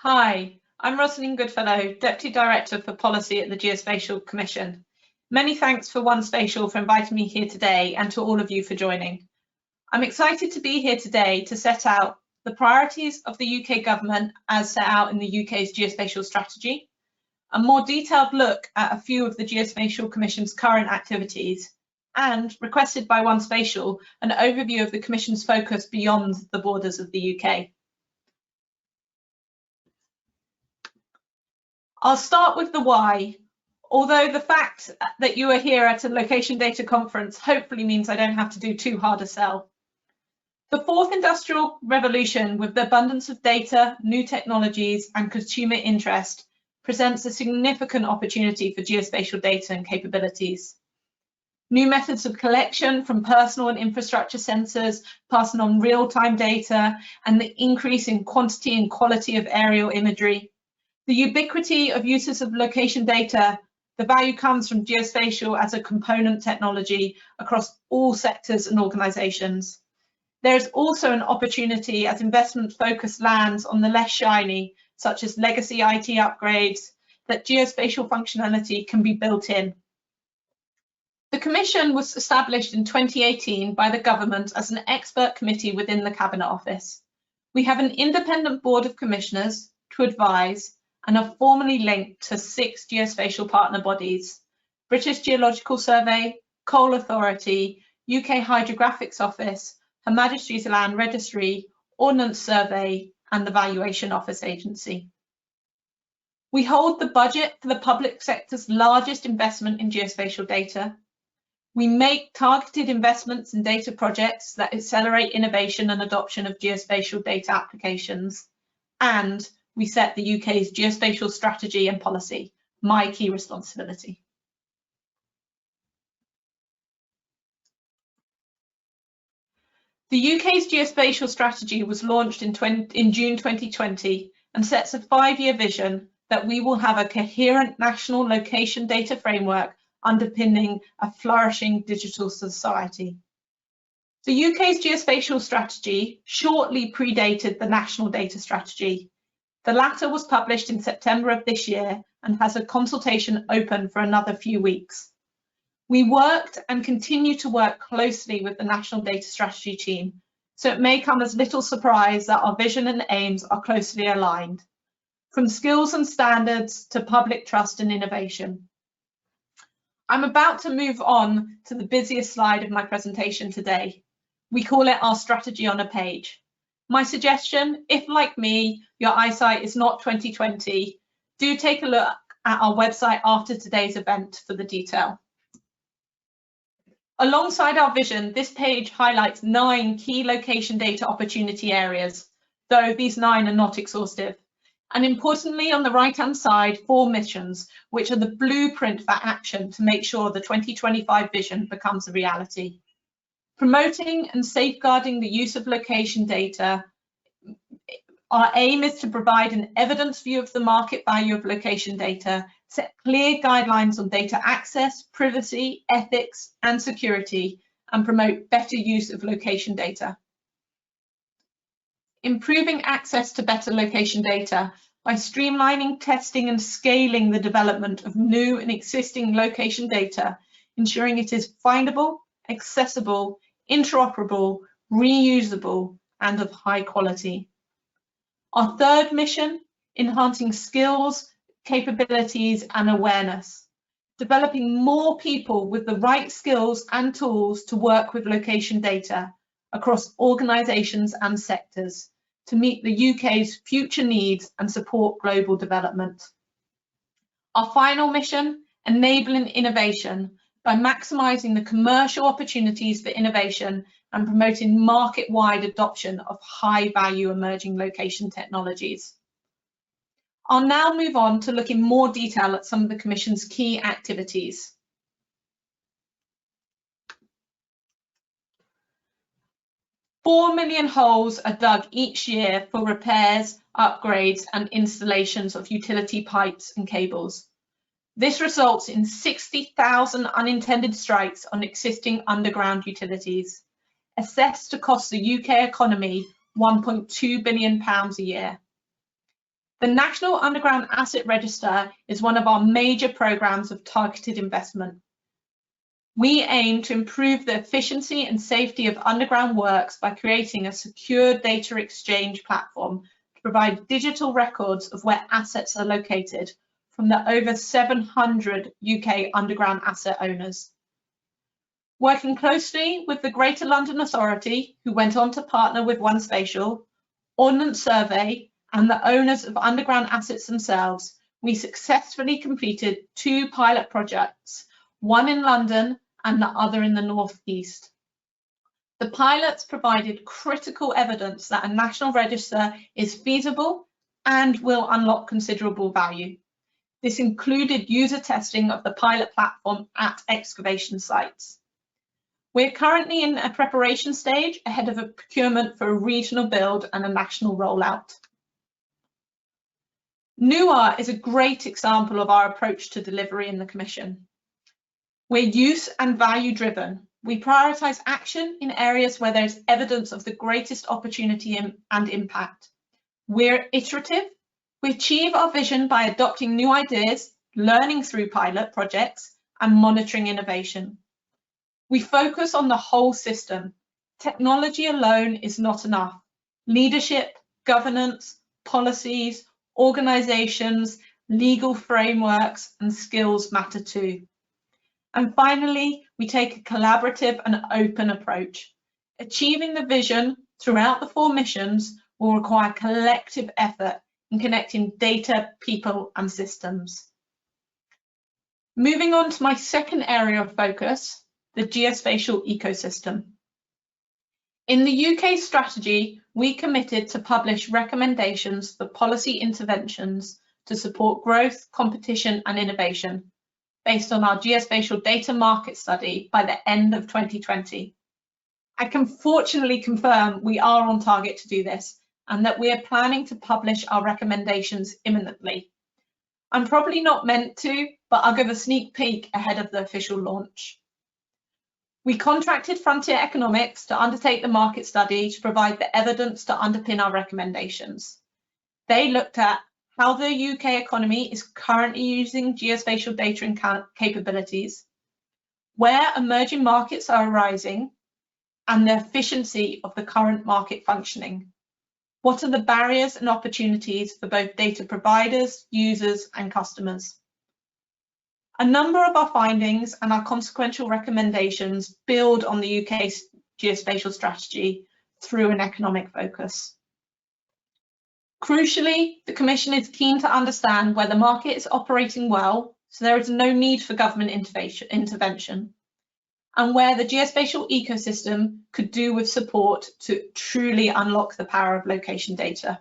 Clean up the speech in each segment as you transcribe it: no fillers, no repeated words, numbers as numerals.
Hi, I'm Rosalind Goodfellow, Deputy Director for Policy at the Geospatial Commission. Many thanks for OneSpatial for inviting me here today and to all of you for joining. I'm excited to be here today to set out the priorities of the UK government as set out in the UK's geospatial strategy, a more detailed look at a few of the Geospatial Commission's current activities, and, requested by OneSpatial, an overview of the Commission's focus beyond the borders of the UK. I'll start with the why, although the fact that you are here at a location data conference hopefully means I don't have to do too hard a sell. The fourth industrial revolution, with the abundance of data, new technologies and consumer interest, presents a significant opportunity for geospatial data and capabilities. New methods of collection from personal and infrastructure sensors, passing on real-time data, and the increase in quantity and quality of aerial imagery. The ubiquity of uses of location data, the value comes from geospatial as a component technology across all sectors and organisations. There is also an opportunity as investment focus lands on the less shiny, such as legacy IT upgrades, that geospatial functionality can be built in. The Commission was established in 2018 by the government as an expert committee within the Cabinet Office. We have an independent board of commissioners to advise and are formally linked to 6 geospatial partner bodies: British Geological Survey, Coal Authority, UK Hydrographics Office, Her Majesty's Land Registry, Ordnance Survey, and the Valuation Office Agency. We hold the budget for the public sector's largest investment in geospatial data. We make targeted investments in data projects that accelerate innovation and adoption of geospatial data applications, and we set the UK's geospatial strategy and policy, my key responsibility. The UK's geospatial strategy was launched in June 2020 and sets a 5-year vision that we will have a coherent national location data framework underpinning a flourishing digital society. The UK's geospatial strategy shortly predated the national data strategy. The latter was published in September of this year and has a consultation open for another few weeks. We worked and continue to work closely with the National Data Strategy team, so it may come as little surprise that our vision and aims are closely aligned, from skills and standards to public trust and innovation. I'm about to move on to the busiest slide of my presentation today. We call it our strategy on a page. My suggestion, if like me, your eyesight is not 20/20, do take a look at our website after today's event for the detail. Alongside our vision, this page highlights 9 key location data opportunity areas, though these 9 are not exhaustive. And importantly, on the right-hand side, 4 missions, which are the blueprint for action to make sure the 2025 vision becomes a reality. Promoting and safeguarding the use of location data. Our aim is to provide an evidence view of the market value of location data, set clear guidelines on data access, privacy, ethics, and security, and promote better use of location data. Improving access to better location data by streamlining, testing, and scaling the development of new and existing location data, ensuring it is findable, accessible, interoperable, reusable, and of high quality. Our third mission, enhancing skills, capabilities, and awareness, developing more people with the right skills and tools to work with location data across organisations and sectors to meet the UK's future needs and support global development. Our final mission, enabling innovation by maximising the commercial opportunities for innovation and promoting market-wide adoption of high-value emerging location technologies. I'll now move on to look in more detail at some of the Commission's key activities. $4 million holes are dug each year for repairs, upgrades, and installations of utility pipes and cables. This results in 60,000 unintended strikes on existing underground utilities, assessed to cost the UK economy £1.2 billion a year. The National Underground Asset Register is one of our major programs of targeted investment. We aim to improve the efficiency and safety of underground works by creating a secure data exchange platform to provide digital records of where assets are located from the over 700 UK underground asset owners. Working closely with the Greater London Authority, who went on to partner with OneSpatial, Ordnance Survey, and the owners of underground assets themselves, we successfully completed 2 pilot projects, one in London and the other in the North East. The pilots provided critical evidence that a national register is feasible and will unlock considerable value. This included user testing of the pilot platform at excavation sites. We're currently in a preparation stage ahead of a procurement for a regional build and a national rollout. Newar is a great example of our approach to delivery in the Commission. We're use and value driven. We prioritise action in areas where there's evidence of the greatest opportunity and impact. We're iterative. We achieve our vision by adopting new ideas, learning through pilot projects, and monitoring innovation. We focus on the whole system. Technology alone is not enough. Leadership, governance, policies, organisations, legal frameworks, and skills matter too. And finally, we take a collaborative and open approach. Achieving the vision throughout the 4 missions will require collective effort in connecting data, people, and systems. Moving on to my second area of focus, the geospatial ecosystem. In the UK strategy, we committed to publish recommendations for policy interventions to support growth, competition, and innovation based on our geospatial data market study by the end of 2020. I can fortunately confirm we are on target to do this and that we are planning to publish our recommendations imminently. I'm probably not meant to, but I'll give a sneak peek ahead of the official launch. We contracted Frontier Economics to undertake the market study to provide the evidence to underpin our recommendations. They looked at how the UK economy is currently using geospatial data and capabilities, where emerging markets are arising, and the efficiency of the current market functioning. What are the barriers and opportunities for both data providers, users, and customers? A number of our findings and our consequential recommendations build on the UK's geospatial strategy through an economic focus. Crucially, the Commission is keen to understand where the market is operating well, so there is no need for government intervention, and where the geospatial ecosystem could do with support to truly unlock the power of location data.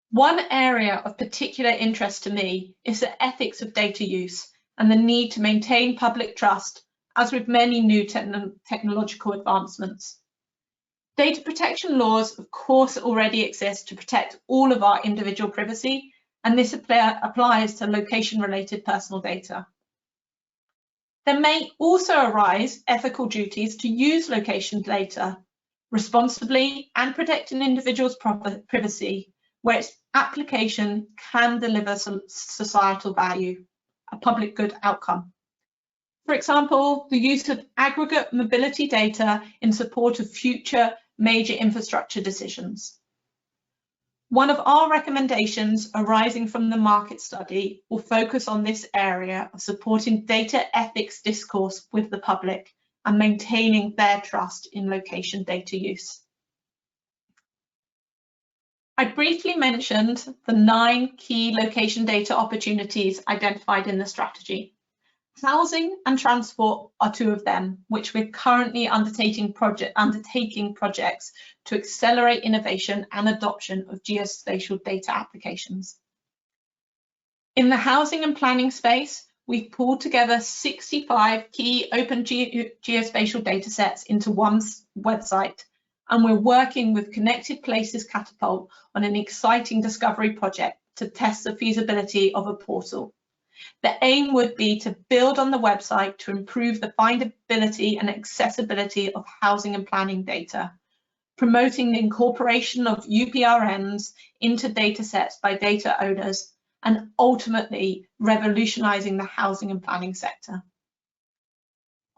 One area of particular interest to me is the ethics of data use and the need to maintain public trust, as with many new technological advancements. Data protection laws, of course, already exist to protect all of our individual privacy, and this applies to location-related personal data. There may also arise ethical duties to use location data responsibly and protect an individual's privacy, where its application can deliver some societal value, a public good outcome. For example, the use of aggregate mobility data in support of future major infrastructure decisions. One of our recommendations arising from the market study will focus on this area of supporting data ethics discourse with the public and maintaining their trust in location data use. I briefly mentioned the 9 key location data opportunities identified in the strategy. Housing and transport are 2 of them, which we're currently undertaking projects to accelerate innovation and adoption of geospatial data applications. In the housing and planning space, we've pulled together 65 key open geospatial data sets into one website, and we're working with Connected Places Catapult on an exciting discovery project to test the feasibility of a portal. The aim would be to build on the website to improve the findability and accessibility of housing and planning data, promoting the incorporation of UPRNs into data sets by data owners, and ultimately revolutionising the housing and planning sector.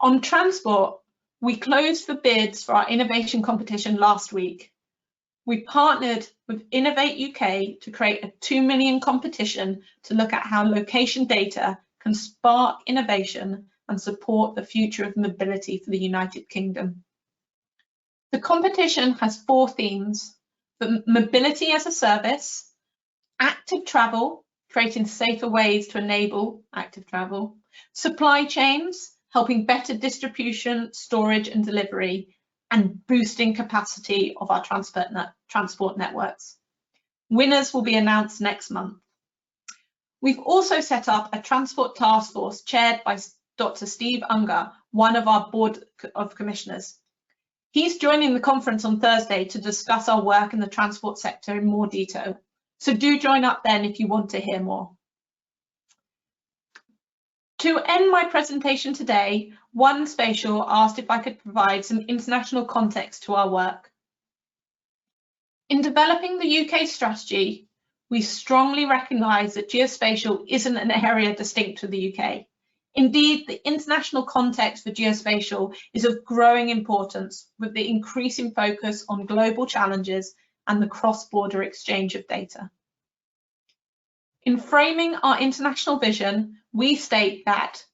On transport, we closed for bids for our innovation competition last week. We partnered with Innovate UK to create a 2 million competition to look at how location data can spark innovation and support the future of mobility for the United Kingdom. The competition has 4 themes: mobility as a service, active travel, creating safer ways to enable active travel, supply chains, helping better distribution, storage and delivery, and boosting capacity of our transport networks. Winners will be announced next month. We've also set up a transport task force chaired by Dr. Steve Unger, one of our board of commissioners. He's joining the conference on Thursday to discuss our work in the transport sector in more detail. So do join up then if you want to hear more. To end my presentation today, One Spatial asked if I could provide some international context to our work. In developing the UK strategy, we strongly recognise that geospatial isn't an area distinct to the UK. Indeed, the international context for geospatial is of growing importance, with the increasing focus on global challenges and the cross-border exchange of data. In framing our international vision, we state that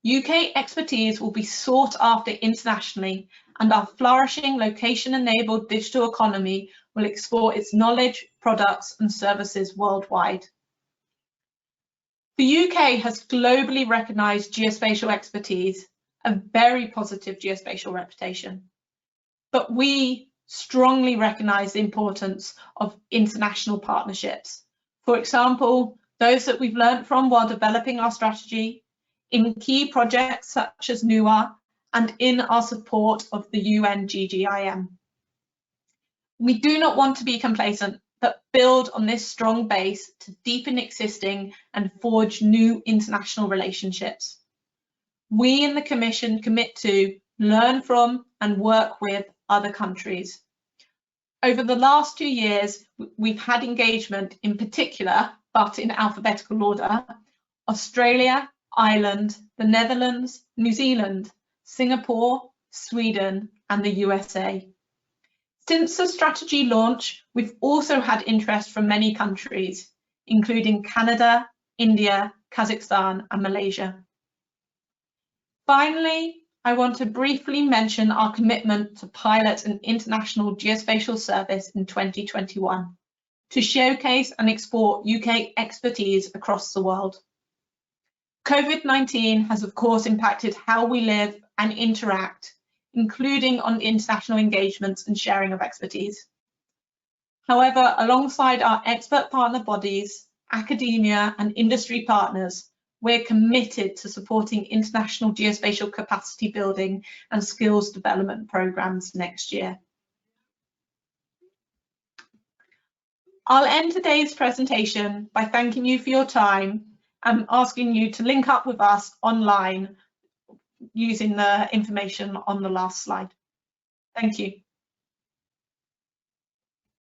UK expertise will be sought after internationally, and our flourishing location-enabled digital economy will export its knowledge, products and services worldwide. The UK has globally recognised geospatial expertise, a very positive geospatial reputation, but we strongly recognise the importance of international partnerships. For example, those that we've learned from while developing our strategy, in key projects such as Newar, and in our support of the UN GGIM. We do not want to be complacent, but build on this strong base to deepen existing and forge new international relationships. We in the Commission commit to learn from and work with other countries. Over the last 2 years, we've had engagement in particular, but in alphabetical order, Australia, Ireland, the Netherlands, New Zealand, Singapore, Sweden, and the USA. Since the strategy launch, we've also had interest from many countries, including Canada, India, Kazakhstan, and Malaysia. Finally, I want to briefly mention our commitment to pilot an international geospatial service in 2021 to showcase and export UK expertise across the world. COVID-19 has of course impacted how we live and interact, including on international engagements and sharing of expertise. However, alongside our expert partner bodies, academia and industry partners, we're committed to supporting international geospatial capacity building and skills development programs next year. I'll end today's presentation by thanking you for your time and asking you to link up with us online using the information on the last slide. Thank you.